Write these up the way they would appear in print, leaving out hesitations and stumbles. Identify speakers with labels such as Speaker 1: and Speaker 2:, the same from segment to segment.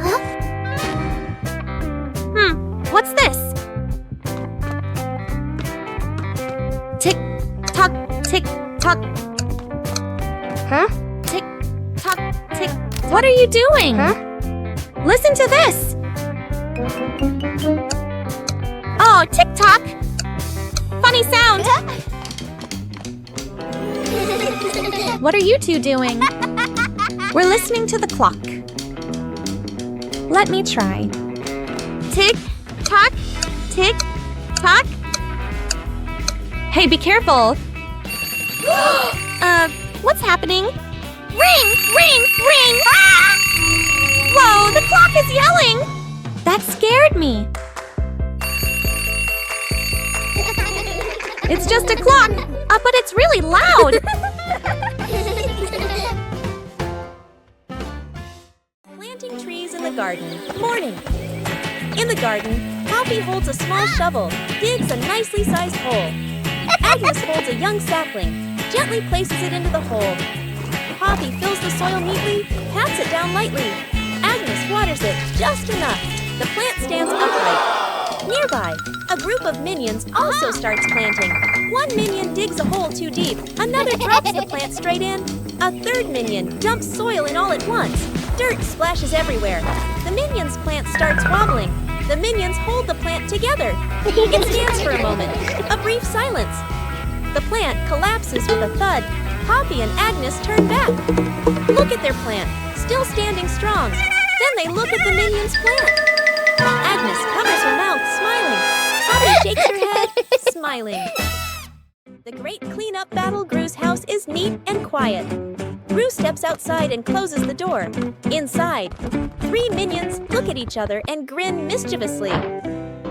Speaker 1: Huh? What's this? Tick tock, tick tock. Huh? Tick tock, tick. What are you doing? Huh? Listen to this. Oh, tick tock. Funny sound. What are you two doing? We're listening to the clock. Let me try. Tick tock, tick tock. Hey, be careful. What's happening? Ring, ring, ring! Ah! Whoa, the clock is yelling! That scared me. It's just a clock, but it's really loud. Planting trees in the garden. Morning. In the garden, Poppy holds a small shovel, digs a nicely sized hole. Agnes holds a young sapling, gently places it into the hole. Poppy fills the soil neatly, pats it down lightly. Agnes waters it just enough. The plant stands upright. Nearby, a group of minions also starts planting. One minion digs a hole too deep. Another drops the plant straight in. A third minion dumps soil in all at once. Dirt splashes everywhere. The minion's plant starts wobbling. The minions hold the plant together. It stands for a moment. A brief silence. The plant collapses with a thud. Poppy and Agnes turn back. Look at their plant, still standing strong. Then they look at the minion's plant. Agnes covers her mouth, smiling. Poppy shakes her head, smiling. The great cleanup battle Gru's house is neat and quiet. Gru steps outside and closes the door. Inside, 3 minions look at each other and grin mischievously.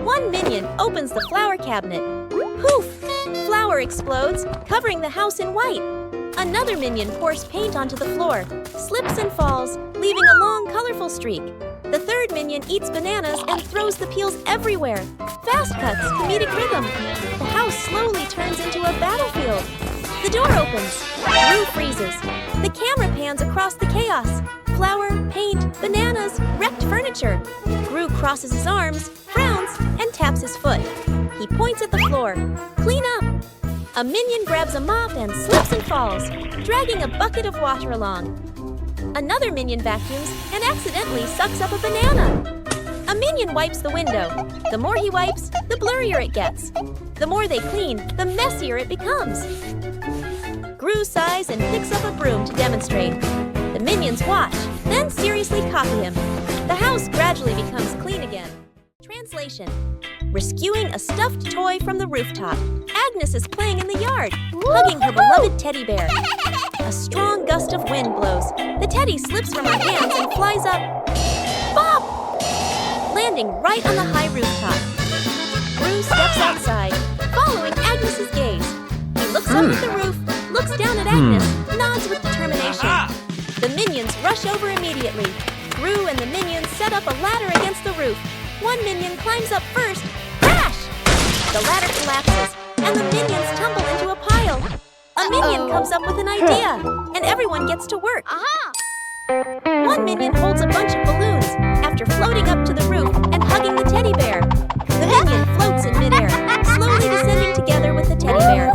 Speaker 1: One minion opens the flower cabinet. Poof! Flour explodes, covering the house in white. Another minion pours paint onto the floor, slips and falls, leaving a long, colorful streak. The third minion eats bananas and throws the peels everywhere. Fast cuts, comedic rhythm. The house slowly turns into a battlefield. The door opens. Gru freezes. The camera pans across the chaos. Flour, paint, bananas, wrecked furniture. Gru crosses his arms, frowns, and taps his foot. He points at the floor. Clean up! A minion grabs a mop and slips and falls, dragging a bucket of water along. Another minion vacuums and accidentally sucks up a banana. A minion wipes the window. The more he wipes, the blurrier it gets. The more they clean, the messier it becomes. Gru sighs and picks up a broom to demonstrate. The minions watch, then seriously copy him. The house gradually becomes clean again. Translation. Rescuing a stuffed toy from the rooftop. Agnes is playing in the yard, hugging her beloved teddy bear. A strong gust of wind blows. The teddy slips from her hands and flies up. Bop! Landing right on the high rooftop. Gru steps outside, following Agnes's gaze. He looks up at the roof, looks down at Agnes, nods with determination. The minions rush over immediately. Gru and the minions set up a ladder against the roof. One minion climbs up first. Crash! The ladder collapses, and the minions tumble into a pile. A minion comes up with an idea, and everyone gets to work. One minion holds a bunch of balloons after floating up to the roof and hugging the teddy bear. The minion floats in midair, slowly descending together with the teddy bear.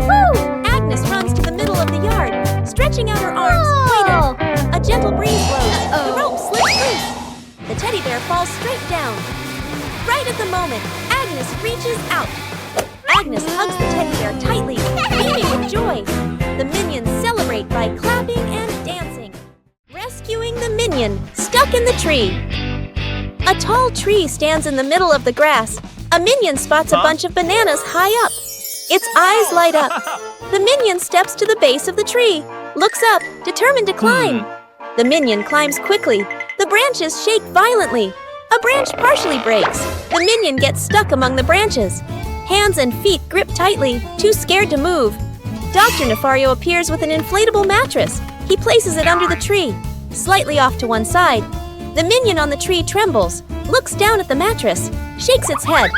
Speaker 1: Agnes runs to the middle of the yard, stretching out her arms, waiting. A gentle breeze blows. The rope slips loose. The teddy bear falls straight down. Right at the moment, Agnes reaches out. Agnes hugs the teddy bear tightly, beaming with joy. The minions celebrate by clapping and dancing. Rescuing the minion stuck in the tree. A tall tree stands in the middle of the grass. A minion spots a bunch of bananas high up. Its eyes light up. The minion steps to the base of the tree, looks up, determined to climb. The minion climbs quickly. The branches shake violently. A branch partially breaks. The minion gets stuck among the branches. Hands and feet grip tightly, too scared to move. Dr. Nefario appears with an inflatable mattress. He places it under the tree, slightly off to one side. The minion on the tree trembles, looks down at the mattress, shakes its head.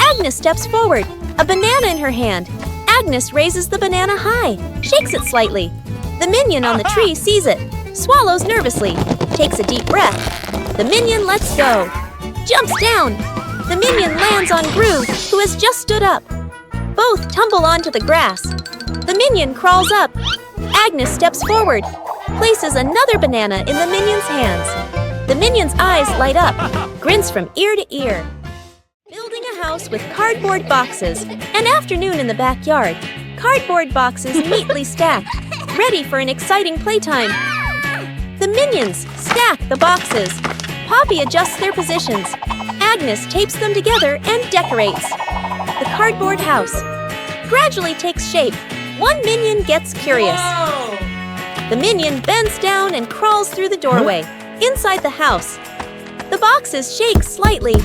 Speaker 1: Agnes steps forward, a banana in her hand. Agnes raises the banana high, shakes it slightly. The minion on the tree sees it, swallows nervously, takes a deep breath. The minion lets go. Jumps down. The minion lands on Gru, who has just stood up. Both tumble onto the grass. The minion crawls up. Agnes steps forward, places another banana in the minion's hands. The minion's eyes light up, grins from ear to ear. Building a house with cardboard boxes. An afternoon in the backyard. Cardboard boxes neatly stacked, ready for an exciting playtime. The minions stack the boxes. Poppy adjusts their positions. Agnes tapes them together and decorates. The cardboard house gradually takes shape. One minion gets curious. The minion bends down and crawls through the doorway, inside the house. The boxes shake slightly.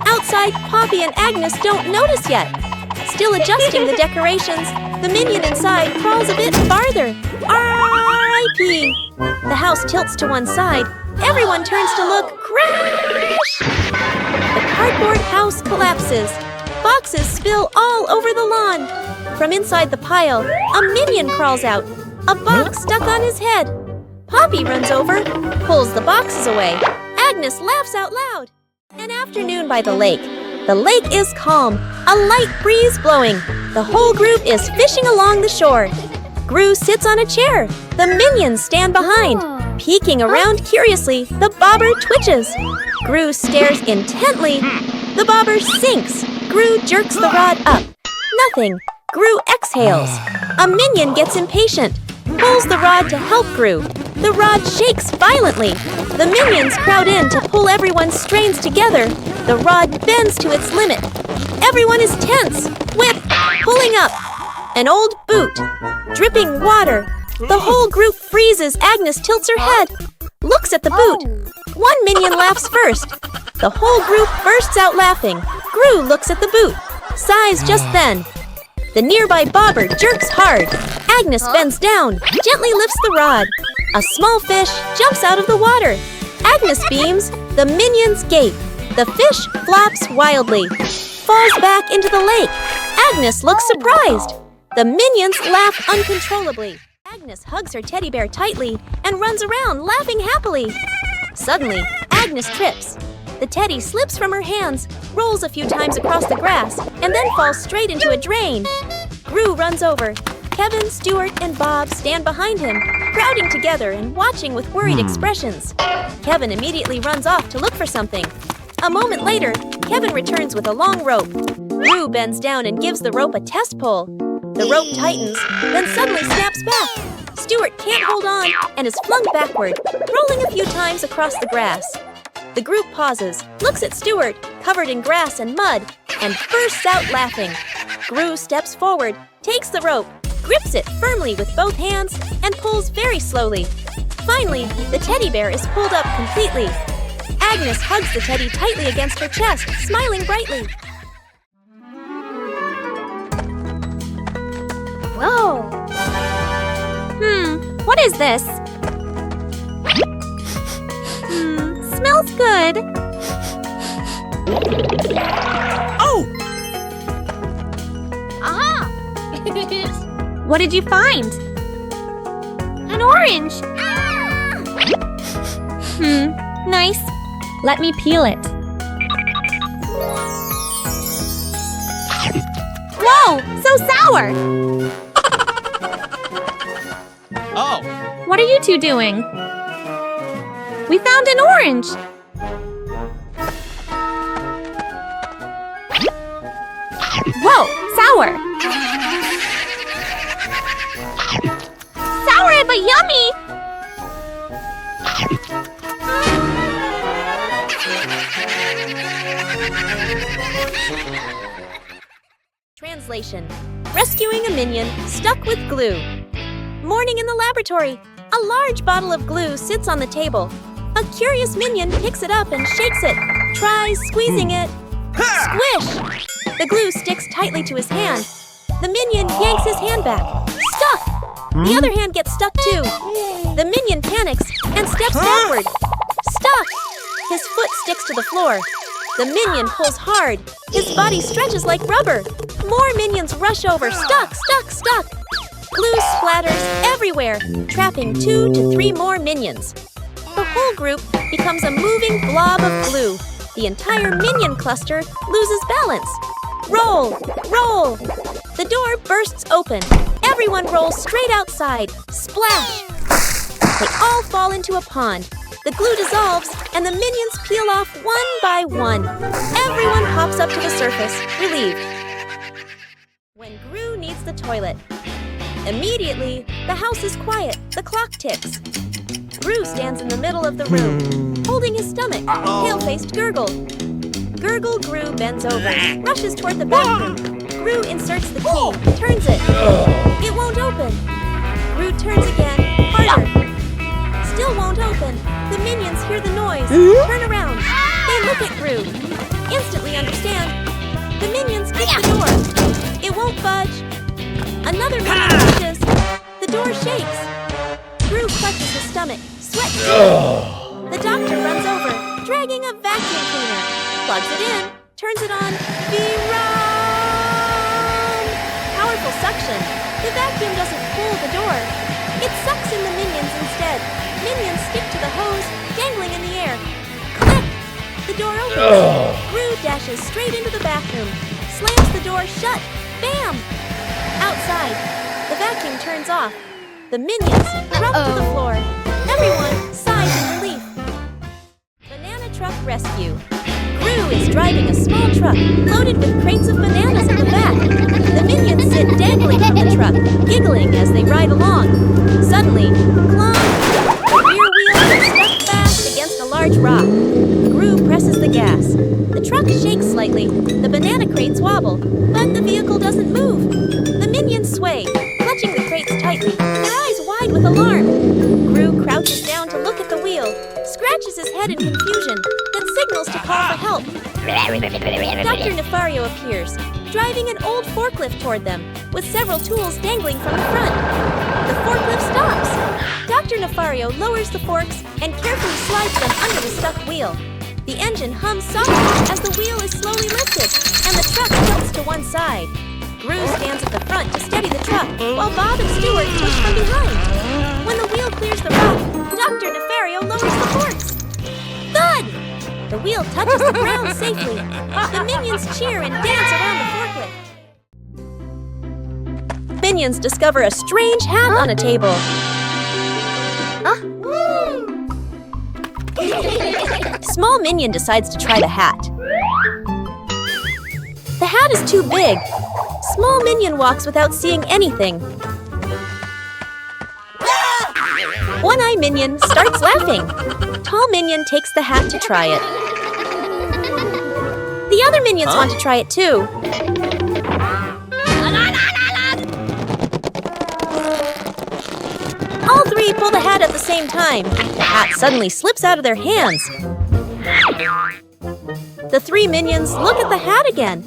Speaker 1: Outside, Poppy and Agnes don't notice yet. Still adjusting the decorations, the minion inside crawls a bit farther. R.I.P. The house tilts to one side. Everyone turns to look. Crash! The cardboard house collapses. Boxes spill all over the lawn. From inside the pile, a minion crawls out. A box stuck on his head. Poppy runs over, pulls the boxes away. Agnes laughs out loud. An afternoon by the lake. The lake is calm, a light breeze blowing. The whole group is fishing along the shore. Gru sits on a chair. The minions stand behind. Peeking around curiously, the bobber twitches. Gru stares intently. The bobber sinks. Gru jerks the rod up. Nothing. Gru exhales. A minion gets impatient, pulls the rod to help Gru. The rod shakes violently. The minions crowd in to pull everyone's strains together. The rod bends to its limit. Everyone is tense. Whip, pulling up. An old boot, dripping water. The whole group freezes. Agnes tilts her head, looks at the boot. One minion laughs first. The whole group bursts out laughing. Gru looks at the boot, sighs just then. The nearby bobber jerks hard. Agnes bends down, gently lifts the rod. A small fish jumps out of the water. Agnes beams. The minions gape. The fish flaps wildly, falls back into the lake. Agnes looks surprised. The minions laugh uncontrollably. Agnes hugs her teddy bear tightly and runs around laughing happily. Suddenly, Agnes trips. The teddy slips from her hands, rolls a few times across the grass, and then falls straight into a drain. Gru runs over. Kevin, Stuart, and Bob stand behind him, crowding together and watching with worried expressions. Kevin immediately runs off to look for something. A moment later, Kevin returns with a long rope. Gru bends down and gives the rope a test pull. The rope tightens, then suddenly snaps back. Stuart can't hold on and is flung backward, rolling a few times across the grass. The group pauses, looks at Stuart, covered in grass and mud, and bursts out laughing. Gru steps forward, takes the rope, grips it firmly with both hands, and pulls very slowly. Finally, the teddy bear is pulled up completely. Agnes hugs the teddy tightly against her chest, smiling brightly.
Speaker 2: Whoa! What is this? Smells good.
Speaker 3: Oh!
Speaker 2: Aha! What did you find? An orange. Nice. Let me peel it. Whoa! So sour!
Speaker 3: Oh!
Speaker 2: What are you two doing? We found an orange! Whoa! Sour! Sour but yummy!
Speaker 1: Translation: rescuing a minion stuck with glue. Morning in the laboratory. A large bottle of glue sits on the table. A curious minion picks it up and shakes it, tries squeezing it. Squish! The glue sticks tightly to his hand. The minion yanks his hand back. Stuck! The other hand gets stuck too. The minion panics and steps backward. Stuck! His foot sticks to the floor. The minion pulls hard. His body stretches like rubber. More minions rush over. Stuck, stuck, stuck. Glue splatters everywhere, trapping 2 to 3 more minions. The whole group becomes a moving blob of glue. The entire minion cluster loses balance. Roll! Roll! The door bursts open. Everyone rolls straight outside. Splash! They all fall into a pond. The glue dissolves, and the minions peel off one by one. Everyone pops up to the surface, relieved. When Gru needs the toilet. Immediately, the house is quiet. The clock ticks. Gru stands in the middle of the room, holding his stomach. Pale-faced Gurgle. Gurgle Gru bends over, rushes toward the bathroom. Gru inserts the key, turns it. It won't open. Gru turns again, harder. Still won't open. The minions hear the noise, turn around. They look at Gru. Instantly understand. The minions kick the door. It won't budge. Another minion pushes. The door shakes. Gru clutches his stomach, sweat drips. The doctor runs over, dragging a vacuum cleaner. Plugs it in, turns it on. Run! Powerful suction. The vacuum doesn't pull the door. It sucks in the minions instead. Minions stick to the hose, dangling in the air. Click! The door opens. Gru dashes straight into the bathroom, slams the door shut. Bam! Outside, the vacuum turns off. The minions drop to the floor. Everyone sighs in relief. Banana truck rescue. Gru is driving a small truck loaded with crates of bananas in the back. The minions sit dangling from the truck, giggling as they ride along. Suddenly, clunk! The rear wheel gets stuck fast against a large rock. Gru presses the gas. The truck shakes slightly. The banana crates wobble, but the vehicle doesn't move. The minions sway, clutching the crates tightly, their eyes wide with alarm. Gru crouches down to look at the wheel, scratches his head in confusion, then signals to call for help. Dr. Nefario appears, driving an old forklift toward them, with several tools dangling from the front. The forklift stops. Dr. Nefario lowers the forks and carefully slides them under the stuck wheel. The engine hums softly as the wheel is slowly lifted, and the truck tilts to one side. Gru stands at the front to steady the truck, while Bob and Stuart push from behind. When the wheel clears the rock, Dr. Nefario lowers the forks. Thud! The wheel touches the ground safely. The minions cheer and dance around the forklift. Minions discover a strange hat on a table. Small minion decides to try the hat. The hat is too big. Small minion walks without seeing anything. One-eye minion starts laughing. Tall minion takes the hat to try it. The other minions want to try it too. All three pull the hat at the same time. The hat suddenly slips out of their hands. The three minions look at the hat again.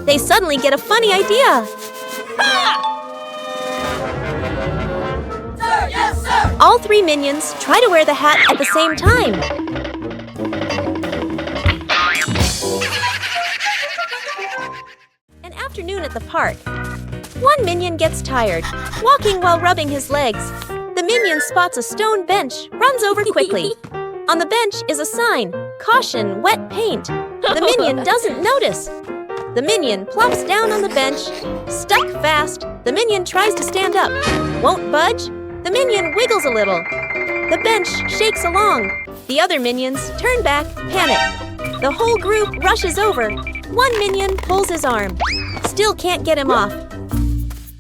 Speaker 1: They suddenly get a funny idea.
Speaker 4: Sir, yes, sir!
Speaker 1: All three minions try to wear the hat at the same time. An afternoon at the park. One minion gets tired, walking while rubbing his legs. The minion spots a stone bench, runs over quickly. On the bench is a sign, "Caution, wet paint." The minion doesn't notice. The minion plops down on the bench, stuck fast. The minion tries to stand up, won't budge. The minion wiggles a little. The bench shakes along. The other minions turn back, panic. The whole group rushes over. One minion pulls his arm. Still can't get him off.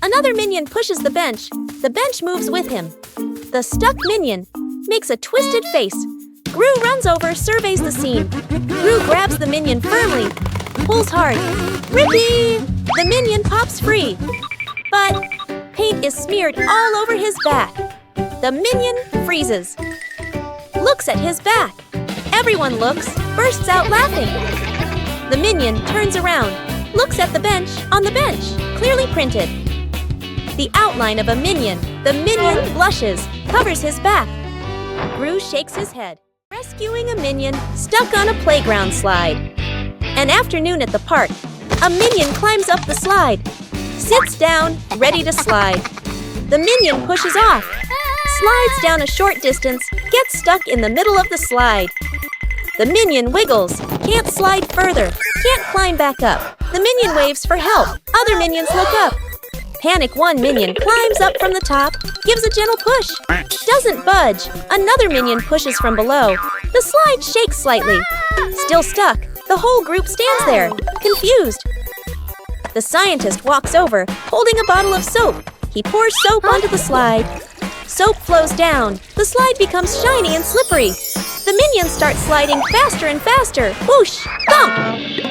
Speaker 1: Another minion pushes the bench. The bench moves with him. The stuck minion makes a twisted face. Gru runs over, surveys the scene. Gru grabs the minion firmly, pulls hard. Rippee! The minion pops free. But paint is smeared all over his back. The minion freezes. Looks at his back. Everyone looks, bursts out laughing. The minion turns around, looks at the bench on the bench, clearly printed. The outline of a minion. The minion blushes, covers his back. Gru shakes his head. Rescuing a minion stuck on a playground slide. An afternoon at the park. A minion climbs up the slide. Sits down, ready to slide. The minion pushes off. slides down a short distance, gets stuck in the middle of the slide. The minion wiggles, can't slide further, can't climb back up. The minion waves for help. Other minions look up. Panic one minion climbs up from the top, gives a gentle push. Doesn't budge. Another minion pushes from below. The slide shakes slightly. Still stuck. The whole group stands there, confused. The scientist walks over, holding a bottle of soap. He pours soap onto the slide. Soap flows down. The slide becomes shiny and slippery. The minions start sliding faster and faster. Whoosh! Thump!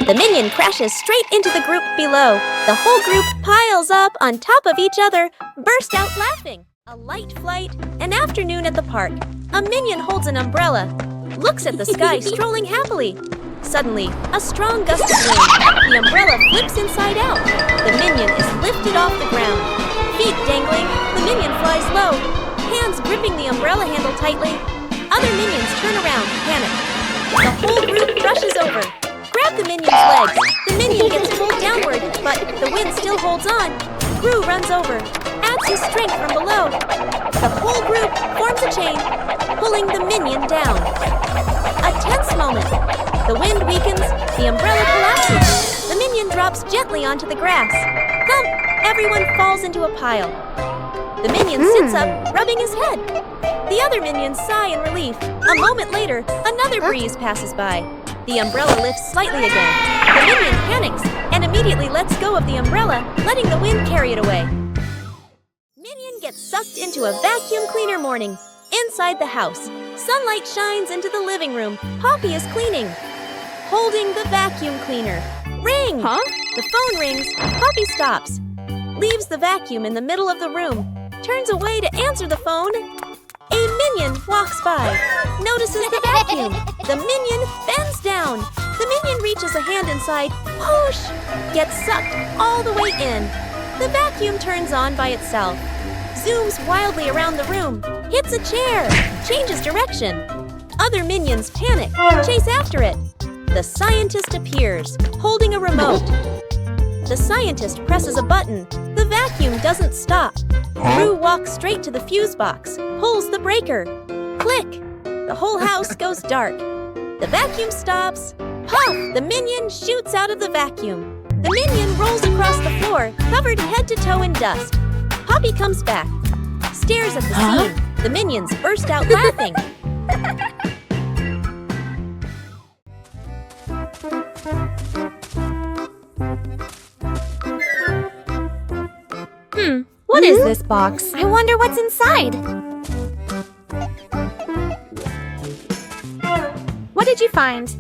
Speaker 1: The minion crashes straight into the group below. The whole group piles up on top of each other, burst out laughing. A light flight, an afternoon at the park. A minion holds an umbrella, looks at the sky strolling happily. Suddenly, a strong gust of wind. The umbrella flips inside out. The minion is lifted off the ground. Feet dangling, the minion flies low. Hands gripping the umbrella handle tightly. Other minions turn around, panic. The whole group rushes over. Grab the minion's legs. The minion gets pulled downward, but the wind still holds on. Gru runs over, adds his strength from below. The whole group forms a chain, pulling the minion down. A tense moment. The wind weakens, the umbrella collapses. The minion drops gently onto the grass. Thump! Everyone falls into a pile. The minion sits up, rubbing his head. The other minions sigh in relief. A moment later, another breeze passes by. The umbrella lifts slightly again. The minion panics and immediately lets go of the umbrella, letting the wind carry it away. Minion gets sucked into a vacuum cleaner morning. Inside the house, sunlight shines into the living room. Poppy is cleaning, holding the vacuum cleaner. Ring!
Speaker 2: Huh?
Speaker 1: The phone rings. Poppy stops, leaves the vacuum in the middle of the room, turns away to answer the phone. A minion walks by, notices the vacuum. The minion bends down. The minion reaches a hand inside, whoosh, gets sucked all the way in. The vacuum turns on by itself, zooms wildly around the room, hits a chair, changes direction. Other minions panic, chase after it. The scientist appears, holding a remote. The scientist presses a button. The vacuum doesn't stop. Gru walks straight to the fuse box, pulls the breaker. Click! The whole house goes dark. The vacuum stops. Puff! The minion shoots out of the vacuum. The minion rolls across the floor, covered head to toe in dust. Poppy comes back, stares at the scene. The minions burst out laughing.
Speaker 2: What is this box?
Speaker 4: I wonder what's inside.
Speaker 2: What did you find?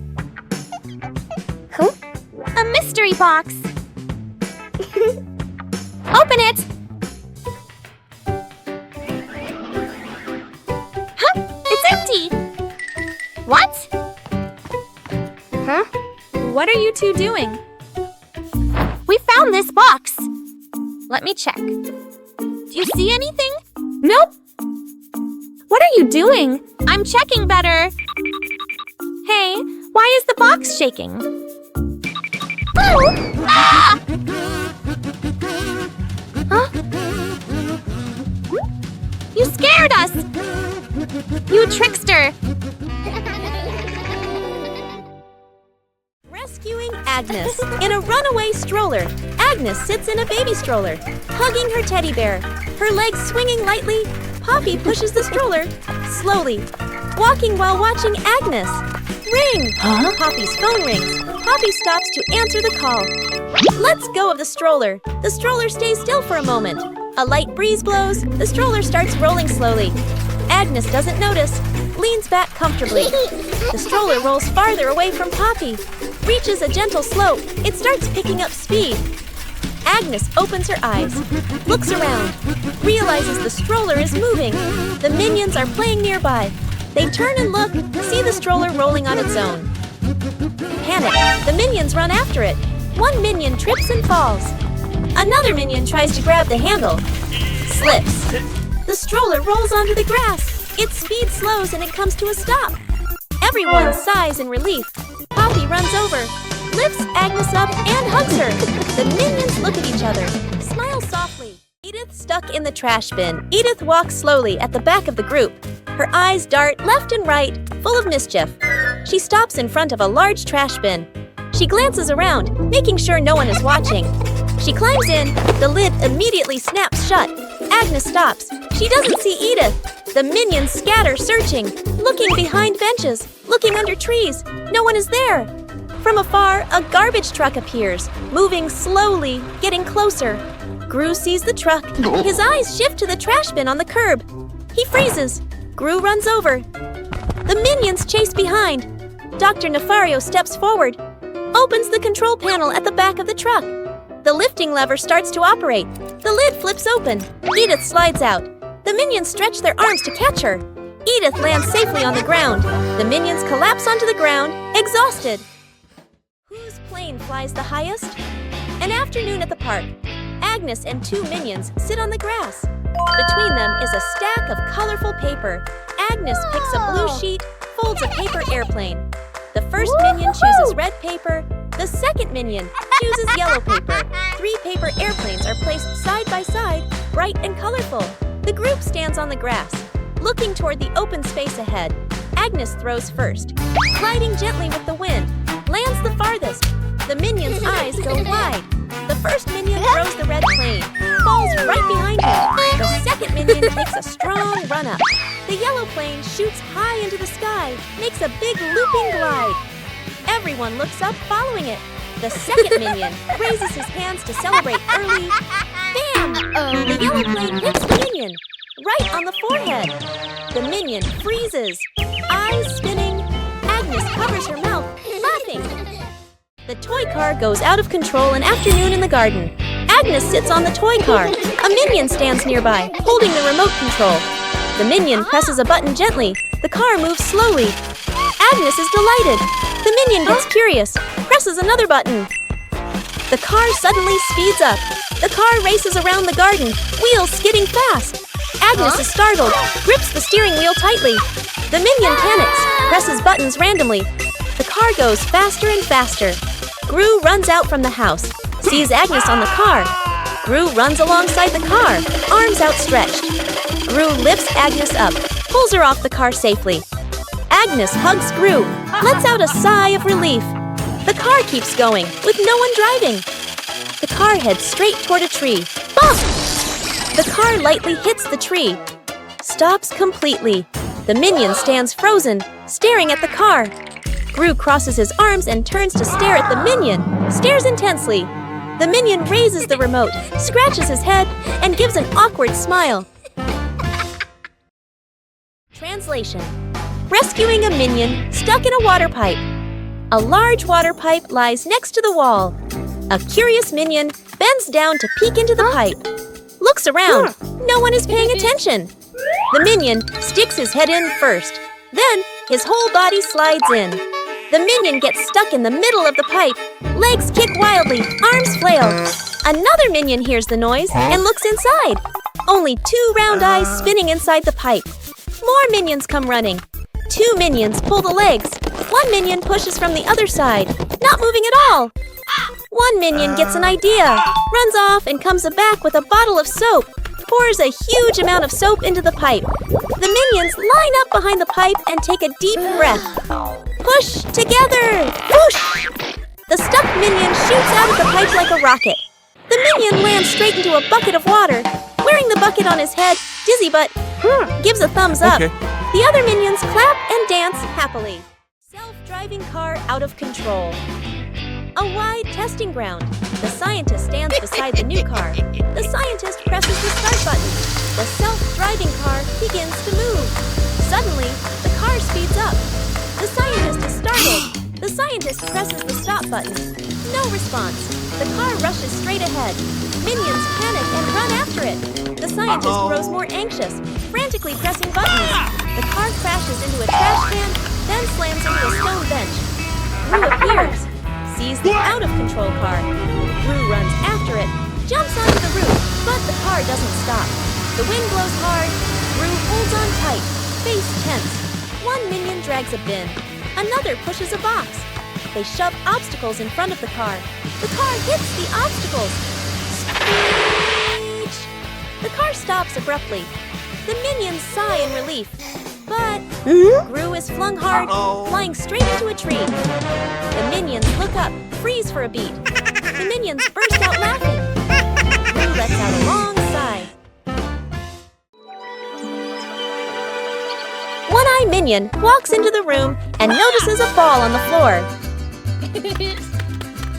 Speaker 4: Huh? A mystery box. Open it. Huh? It's empty. What? Huh?
Speaker 2: What are you two doing?
Speaker 4: We found this box.
Speaker 2: Let me check.
Speaker 4: Do you see anything?
Speaker 2: Nope. What are you doing?
Speaker 4: I'm checking better.
Speaker 2: Hey, why is the box shaking?
Speaker 4: Oh! Ah! Huh? You scared us! You trickster!
Speaker 1: Rescuing Agnes. In a runaway stroller, Agnes sits in a baby stroller, hugging her teddy bear. Her legs swinging lightly, Poppy pushes the stroller slowly, walking while watching Agnes. Ring! Poppy's phone rings. Poppy stops to answer the call. Lets go of the stroller. The stroller stays still for a moment. A light breeze blows. The stroller starts rolling slowly. Agnes doesn't notice, leans back comfortably. The stroller rolls farther away from Poppy, reaches a gentle slope. It starts picking up speed. Agnes opens her eyes, looks around, realizes the stroller is moving. The minions are playing nearby. They turn and look, see the stroller rolling on its own. Panic, the minions run after it. One minion trips and falls. Another minion tries to grab the handle, slips. The stroller rolls onto the grass. Its speed slows and it comes to a stop. Everyone sighs in relief. Poppy runs over, lifts Agnes up and hugs her. The minions look at each other, smile softly. Edith stuck in the trash bin. Edith walks slowly at the back of the group. Her eyes dart left and right, full of mischief. She stops in front of a large trash bin. She glances around, making sure no one is watching. She climbs in. The lid immediately snaps shut. Agnes stops. She doesn't see Edith. The minions scatter, searching, looking behind benches, looking under trees. No one is there. From afar, a garbage truck appears, moving slowly, getting closer. Gru sees the truck. His eyes shift to the trash bin on the curb. He freezes. Gru runs over. The minions chase behind. Dr. Nefario steps forward, opens the control panel at the back of the truck. The lifting lever starts to operate. The lid flips open. Edith slides out. The minions stretch their arms to catch her. Edith lands safely on the ground. The minions collapse onto the ground, exhausted. Whose plane flies the highest? An afternoon at the park. Agnes and two minions sit on the grass. Between them is a stack of colorful paper. Agnes picks a blue sheet, folds a paper airplane. The first minion chooses red paper. The second minion chooses yellow paper. 3 paper airplanes are placed side by side, bright and colorful. The group stands on the grass, looking toward the open space ahead. Agnes throws first, gliding gently with the wind, lands the farthest. The minion's eyes go wide. The first minion throws the red plane, falls right behind him. The second minion takes a strong run up. The yellow plane shoots high into the sky, makes a big looping glide. Everyone looks up, following it. The second minion raises his hands to celebrate early. Bam! The yellow plane hits the minion, right on the forehead. The minion freezes, eyes spinning. Agnes covers her mouth, laughing. The toy car goes out of control an afternoon in the garden. Agnes sits on the toy car. A minion stands nearby, holding the remote control. The minion presses a button gently. The car moves slowly. Agnes is delighted. The minion gets curious, presses another button. The car suddenly speeds up. The car races around the garden, wheels skidding fast. Agnes is startled, grips the steering wheel tightly. The minion panics, presses buttons randomly. The car goes faster and faster. Gru runs out from the house, sees Agnes on the car. Gru runs alongside the car, arms outstretched. Gru lifts Agnes up, pulls her off the car safely. Agnes hugs Gru, lets out a sigh of relief. The car keeps going, with no one driving. The car heads straight toward a tree. Bump! The car lightly hits the tree, stops completely. The minion stands frozen, staring at the car. Gru crosses his arms and turns to stare at the minion, stares intensely. The minion raises the remote, scratches his head, and gives an awkward smile. Translation: rescuing a minion stuck in a water pipe. A large water pipe lies next to the wall. A curious minion bends down to peek into the pipe. Looks around. No one is paying attention. The minion sticks his head in first. Then his whole body slides in. The minion gets stuck in the middle of the pipe. Legs kick wildly, arms flail. Another minion hears the noise and looks inside. Only 2 round eyes spinning inside the pipe. More minions come running. 2 minions pull the legs. 1 minion pushes from the other side, not moving at all. 1 minion gets an idea, runs off and comes back with a bottle of soap, pours a huge amount of soap into the pipe. The minions line up behind the pipe and take a deep breath. Push together! Whoosh! The stuck minion shoots out of the pipe like a rocket. The minion lands straight into a bucket of water. Wearing the bucket on his head, dizzy but gives a thumbs up.
Speaker 3: Okay.
Speaker 1: The other minions clap and dance happily. Self-driving car out of control. A wide testing ground. The scientist stands beside the new car. The scientist presses the start button. The self-driving car begins to move. Suddenly, the car speeds up. The scientist is startled. The scientist presses the stop button. No response. The car rushes straight ahead. Minions panic and run after it. The scientist grows more anxious, frantically pressing buttons. The car crashes into a trash can, then slams into a stone bench. Gru appears, sees the out-of-control car. Gru runs after it, jumps onto the roof, but the car doesn't stop. The wind blows hard. Gru holds on tight, face tense. 1 minion drags a bin. Another pushes a box. They shove obstacles in front of the car. The car hits the obstacles. Screech! The car stops abruptly. The minions sigh in relief. But Gru is flung hard, flying straight into a tree. The minions look up, freeze for a beat. The minions burst out laughing. Gru lets out a long sigh. One-Eye Minion walks into the room and notices a ball on the floor.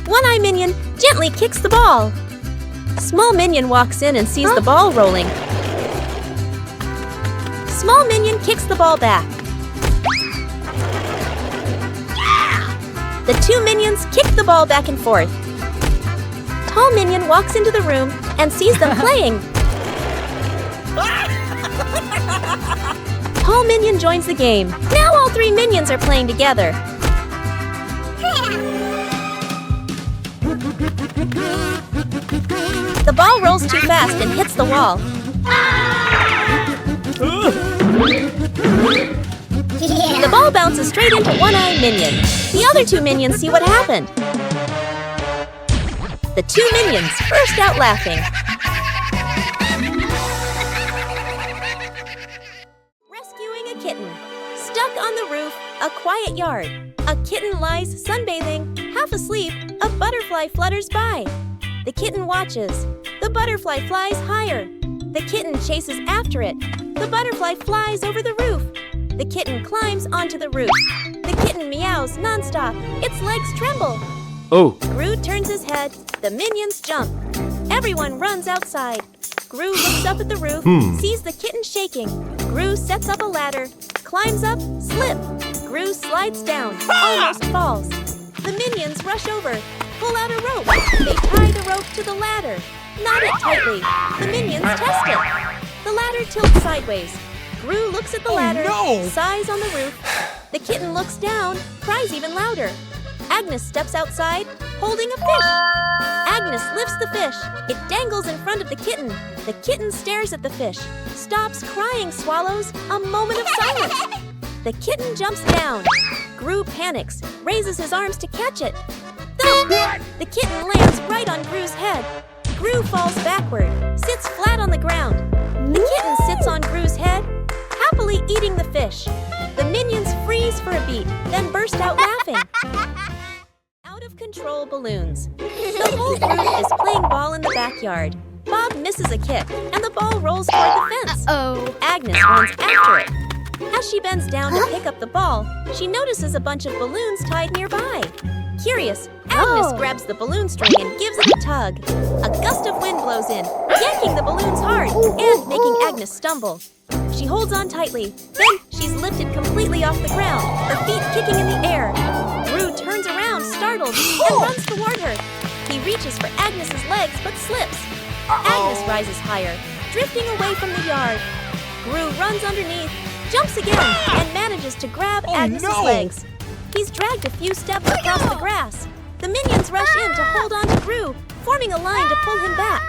Speaker 1: One-Eye Minion gently kicks the ball. Small Minion walks in and sees the ball rolling. Small Minion kicks the ball back. The two minions kick the ball back and forth. Tall Minion walks into the room and sees them playing. Tall Minion joins the game. Now all three minions are playing together. The ball rolls too fast and hits the wall. The ball bounces straight into One-Eye Minion. The other two minions see what happened. The two minions burst out laughing. Rescuing a kitten. Stuck on the roof, a quiet yard. A kitten lies sunbathing, half asleep. A butterfly flutters by. The kitten watches. The butterfly flies higher. The kitten chases after it. The butterfly flies over the roof. The kitten climbs onto the roof. The kitten meows nonstop. Its legs tremble.
Speaker 3: Oh.
Speaker 1: Gru turns his head. The minions jump. Everyone runs outside. Gru looks up at the roof, sees the kitten shaking. Gru sets up a ladder, climbs up, slip. Gru slides down, almost falls. The minions rush over, pull out a rope. They tie the rope to the ladder, knot it tightly. The minions test it. The ladder tilts sideways. Gru looks at the ladder, sighs on the roof. The kitten looks down, cries even louder. Agnes steps outside, holding a fish. Agnes lifts the fish. It dangles in front of the kitten. The kitten stares at the fish. Stops crying, swallows. A moment of silence. The kitten jumps down. Gru panics, raises his arms to catch it. Thump! The kitten lands right on Gru's head. Gru falls backward, sits flat on the ground. The kitten sits on Gru's head, happily eating the fish. The minions freeze for a beat, then burst out laughing. Out-of-control balloons. The whole group is playing ball in the backyard. Bob misses a kick, and the ball rolls toward the fence. Agnes runs after it. As she bends down to pick up the ball, she notices a bunch of balloons tied nearby. Curious, Agnes grabs the balloon string and gives it a tug. A gust of wind blows in, yanking the balloons hard and making Agnes stumble. She holds on tightly. Then she's lifted completely off the ground, her feet kicking in the air. Gru turns around, startled, and runs toward her. He reaches for Agnes's legs, but slips. Agnes rises higher, drifting away from the yard. Gru runs underneath, jumps again, and manages to grab Agnes's legs. He's dragged a few steps across the grass. The minions rush in to hold on to Gru, forming a line to pull him back.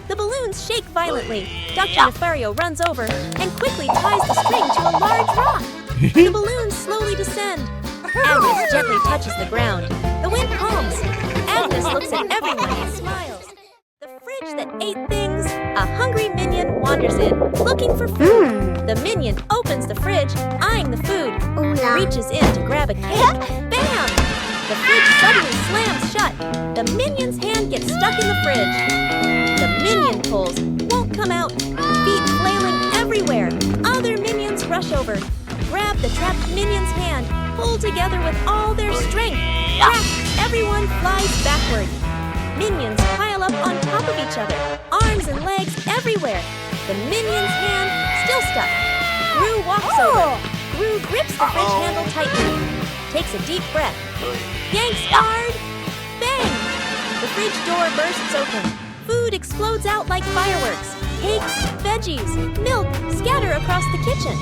Speaker 1: The balloons shake violently. Dr. Nefario runs over and quickly ties the string to a large rock. The balloons slowly descend. Agnes gently touches the ground. The wind calms. Agnes looks at everyone and smiles. The fridge that ate things. A hungry minion wanders in, looking for food. The minion opens the fridge, eyeing the food. Reaches in to grab a cake. Bam! The fridge suddenly slams shut. The minion's hand gets stuck in the fridge. The minion pulls, won't come out. Feet flailing everywhere. Other minions rush over. Grab the trapped minion's hand. Pull together with all their strength. Trapped, everyone flies backward. Minions pile up on top of each other. Arms and legs everywhere. The minion's hand still stuck. Gru walks over. Gru grips the fridge handle tightly. Takes a deep breath. Yanks hard. Bang! The fridge door bursts open. Food explodes out like fireworks. Cakes, veggies, milk scatter across the kitchen.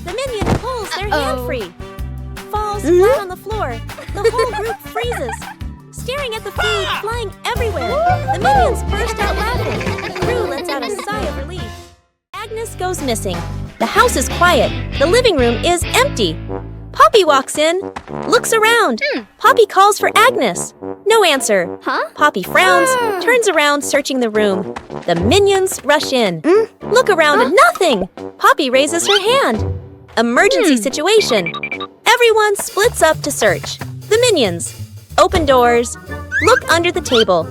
Speaker 1: The minion pulls their hand free. Falls flat on the floor. The whole group freezes. Staring at the food flying everywhere. The minions burst out laughing. Gru lets out a sigh of relief. Agnes goes missing. The house is quiet. The living room is empty. Poppy walks in, looks around. Poppy calls for Agnes. No answer. Poppy frowns, turns around, searching the room. The minions rush in. Look around and nothing. Poppy raises her hand. Emergency situation. Everyone splits up to search. The minions. Open doors. Look under the table.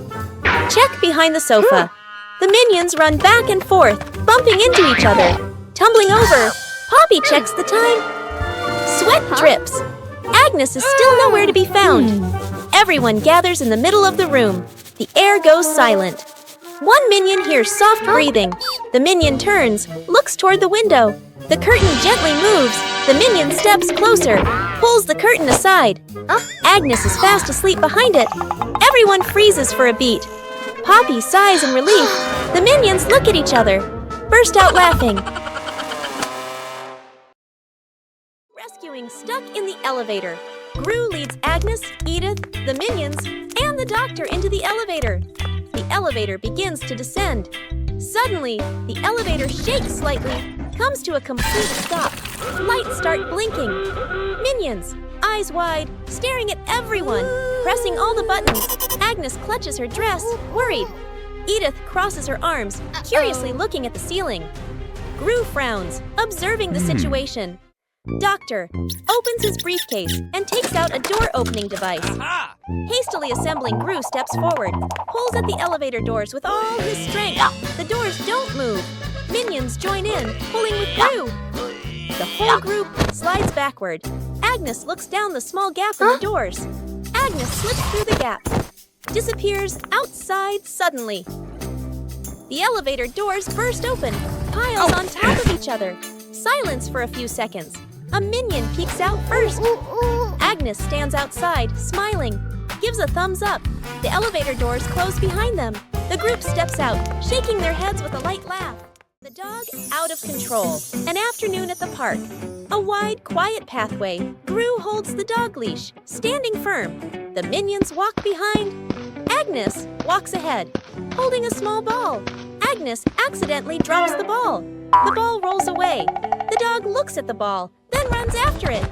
Speaker 1: Check behind the sofa. The minions run back and forth, bumping into each other. Tumbling over. Poppy checks the time. Sweat drips. Agnes is still nowhere to be found. Everyone gathers in the middle of the room. The air goes silent. One minion hears soft breathing. The minion turns, looks toward the window. The curtain gently moves. The minion steps closer, pulls the curtain aside. Agnes is fast asleep behind it. Everyone freezes for a beat. Poppy sighs in relief. The minions look at each other, burst out laughing. Rescuing stuck in the elevator. Gru leads Agnes, Edith, the minions, and the doctor into the elevator. The elevator begins to descend. Suddenly, the elevator shakes slightly, comes to a complete stop. Lights start blinking. Minions, eyes wide, staring at everyone, pressing all the buttons. Agnes clutches her dress, worried. Edith crosses her arms, curiously looking at the ceiling. Gru frowns, observing the situation. Doctor opens his briefcase and takes out a door-opening device. Hastily assembling, Gru steps forward, pulls at the elevator doors with all his strength. The doors don't move. Minions join in, pulling with Gru. The whole group slides backward. Agnes looks down the small gap in the doors. Agnes slips through the gap, disappears outside suddenly. The elevator doors burst open, piles on top of each other. Silence for a few seconds. A minion peeks out first. Agnes stands outside, smiling, gives a thumbs up. The elevator doors close behind them. The group steps out, shaking their heads with a light laugh. The dog out of control. An afternoon at the park. A wide, quiet pathway. Gru holds the dog leash, standing firm. The minions walk behind. Agnes walks ahead, holding a small ball. Agnes accidentally drops the ball. The ball rolls away. The dog looks at the ball, then runs after it.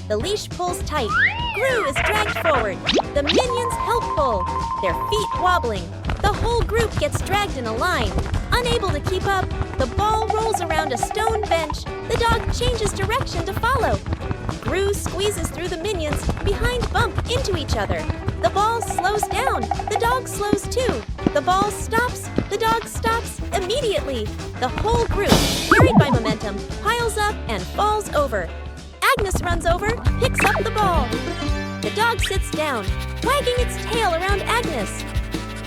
Speaker 1: The leash pulls tight. Gru is dragged forward. The minions help pull, their feet wobbling. The whole group gets dragged in a line. Unable to keep up, the ball rolls around a stone bench. The dog changes direction to follow. Gru squeezes through the minions, behind bump into each other. The ball slows down. The dog slows too. The ball stops. The dog stops immediately. The whole group, carried by momentum, piles up and falls over. Agnes runs over, picks up the ball. The dog sits down, wagging its tail around Agnes.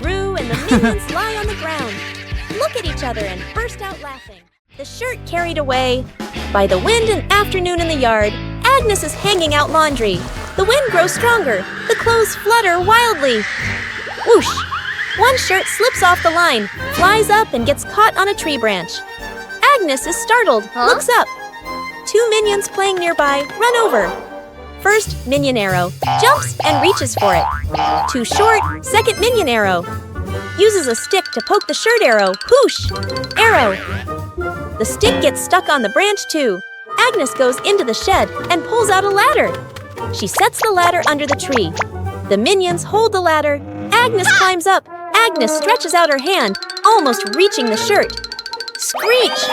Speaker 1: Gru and the minions lie on the ground, look at each other and burst out laughing. The shirt carried away. By the wind and afternoon in the yard, Agnes is hanging out laundry. The wind grows stronger. The clothes flutter wildly. Whoosh! One shirt slips off the line, flies up and gets caught on a tree branch. Agnes is startled, looks up. Two minions playing nearby run over. First minion arrow, jumps and reaches for it. Too short, second minion arrow. Uses a stick to poke the shirt arrow, whoosh! Arrow. The stick gets stuck on the branch too. Agnes goes into the shed and pulls out a ladder. She sets the ladder under the tree. The minions hold the ladder. Agnes climbs up. Agnes stretches out her hand, almost reaching the shirt. Screech!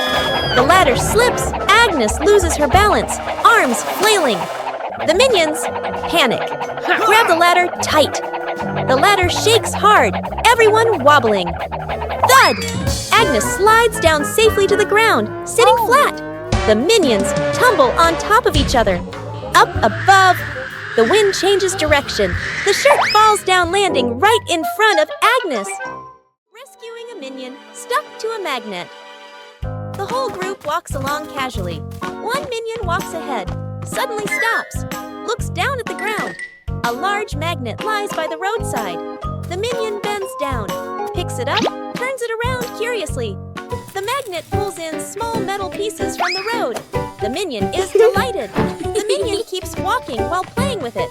Speaker 1: The ladder slips. Agnes loses her balance, arms flailing. The minions panic. Grab the ladder tight. The ladder shakes hard, everyone wobbling. Thud! Agnes slides down safely to the ground, sitting flat. The minions tumble on top of each other. Up above, the wind changes direction. The shirt falls down, landing right in front of Agnes. Rescuing a minion stuck to a magnet. The whole group walks along casually. One minion walks ahead, suddenly stops, looks down at the ground. A large magnet lies by the roadside. The minion bends down, picks it up, turns it around curiously. The magnet pulls in small metal pieces from the road. The minion is delighted. The minion keeps walking while playing with it.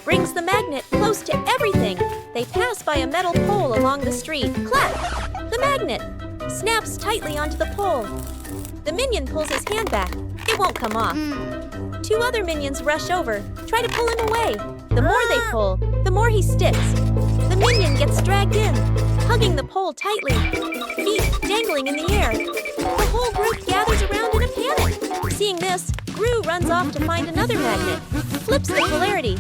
Speaker 1: Brings the magnet close to everything. They pass by a metal pole along the street. Clap! The magnet snaps tightly onto the pole. The minion pulls his hand back. It won't come off. 2 other minions rush over, try to pull him away. The more they pull, the more he sticks. The minion gets dragged in, hugging the pole tightly, feet dangling in the air. The whole group gathers around in a panic. Seeing this, Gru runs off to find another magnet, flips the polarity.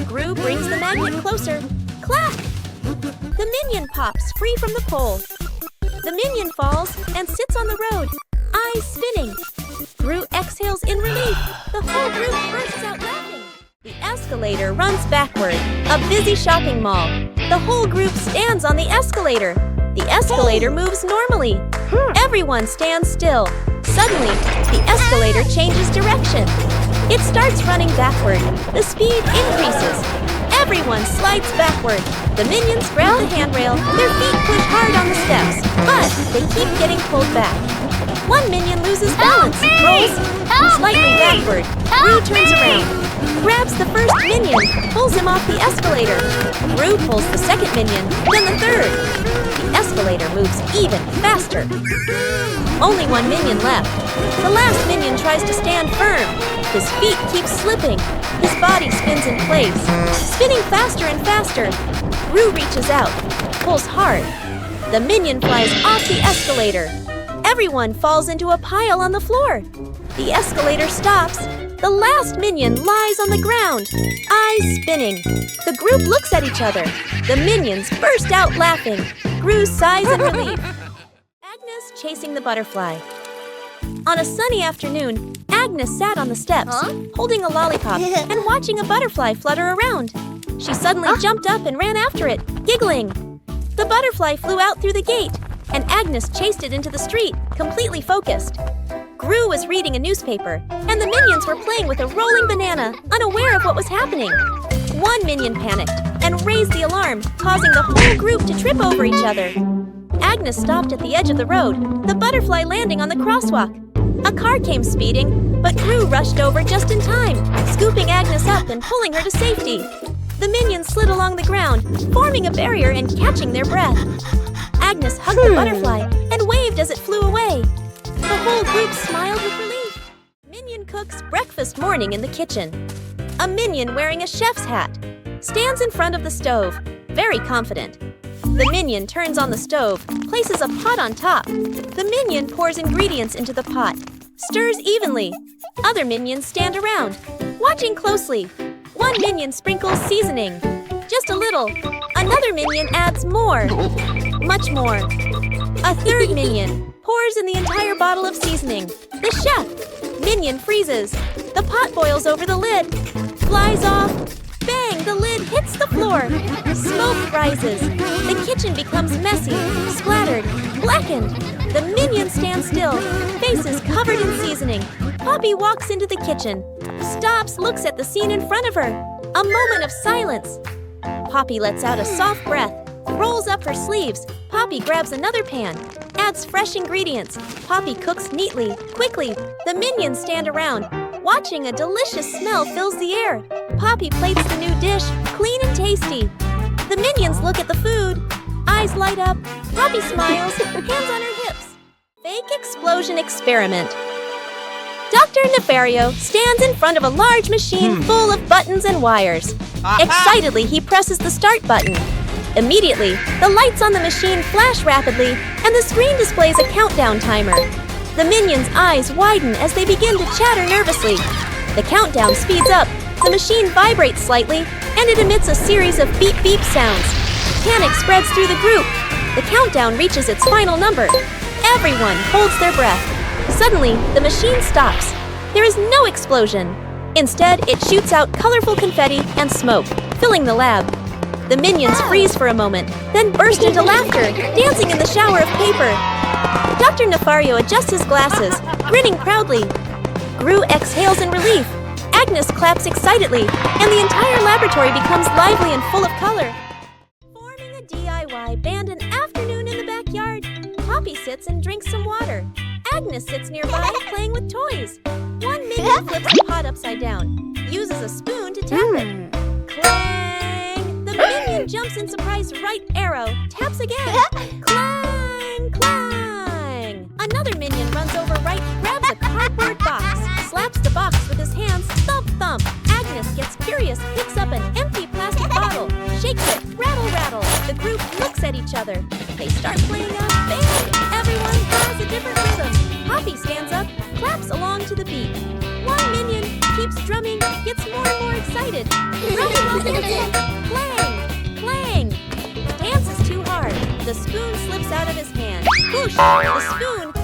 Speaker 1: Gru brings the magnet closer. Clack! The minion pops free from the pole. The minion falls and sits on the road, eyes spinning. Gru exhales in relief. The whole group bursts out laughing. The escalator runs backward, a busy shopping mall. The whole group stands on the escalator. The escalator moves normally. Everyone stands still. Suddenly, the escalator changes direction. It starts running backward. The speed increases. Everyone slides backward. The minions grab the handrail. Their feet push hard on the steps, but they keep getting pulled back. One minion loses balance, rolls slightly backward. Gru turns around, grabs the first minion, pulls him off the escalator. Gru pulls the second minion, then the third. The escalator moves even faster. Only one minion left. The last minion tries to stand firm. His feet keep slipping. His body spins in place, spinning faster and faster. Gru reaches out, pulls hard. The minion flies off the escalator. Everyone falls into a pile on the floor. The escalator stops. The last minion lies on the ground, eyes spinning. The group looks at each other. The minions burst out laughing. Gru sighs in relief. Agnes chasing the butterfly. On a sunny afternoon, Agnes sat on the steps, holding a lollipop and watching a butterfly flutter around. She suddenly jumped up and ran after it, giggling. The butterfly flew out through the gate, and Agnes chased it into the street, completely focused. Gru was reading a newspaper, and the minions were playing with a rolling banana, unaware of what was happening. One minion panicked and raised the alarm, causing the whole group to trip over each other. Agnes stopped at the edge of the road, the butterfly landing on the crosswalk. A car came speeding, but Gru rushed over just in time, scooping Agnes up and pulling her to safety. The minions slid along the ground, forming a barrier and catching their breath. Agnes hugged the butterfly and waved as it flew away. The whole group smiled with relief. Minion cooks breakfast morning in the kitchen. A minion wearing a chef's hat stands in front of the stove, very confident. The minion turns on the stove, places a pot on top. The minion pours ingredients into the pot, stirs evenly. Other minions stand around, watching closely. One minion sprinkles seasoning, just a little. Another minion adds more, much more. A third minion pours in the entire bottle of seasoning. The chef minion freezes. The pot boils over the lid, flies off. Bang! The lid hits the floor. Smoke rises. The kitchen becomes messy, splattered, blackened. The minions stand still, faces covered in seasoning. Poppy walks into the kitchen, stops, looks at the scene in front of her. A moment of silence. Poppy lets out a soft breath, rolls up her sleeves. Poppy grabs another pan, adds fresh ingredients. Poppy cooks neatly, quickly. The minions stand around, watching. A delicious smell fills the air. Poppy plates the new dish, clean and tasty. The minions look at the food. Eyes light up. Poppy smiles, hands on her hips. Fake explosion experiment. Dr. Nefario stands in front of a large machine full of buttons and wires. Excitedly, he presses the start button. Immediately, the lights on the machine flash rapidly, and the screen displays a countdown timer. The minions' eyes widen as they begin to chatter nervously. The countdown speeds up, the machine vibrates slightly, and it emits a series of beep-beep sounds. Panic spreads through the group. The countdown reaches its final number. Everyone holds their breath. Suddenly, the machine stops. There is no explosion. Instead, it shoots out colorful confetti and smoke, filling the lab. The minions freeze for a moment, then burst into laughter, dancing in the shower of paper. Dr. Nefario adjusts his glasses, grinning proudly. Gru exhales in relief. Agnes claps excitedly, and the entire laboratory becomes lively and full of color. Forming a DIY band an afternoon in the backyard. Poppy sits and drinks some water. Agnes sits nearby, playing with toys. One minion flips the pot upside down, uses a spoon to tap it. Clang! The minion jumps in surprise right arrow, taps again. Clang! Clang! Another minion runs over right, grabs a cardboard box, slaps the box with his hands, the together. They start playing a band. Everyone has a different rhythm. Poppy stands up, claps along to the beat. One minion keeps drumming, gets more and more excited. Drumming while dancing. Clang! Clang! The dance is too hard. The spoon slips out of his hand. Whoosh! The spoon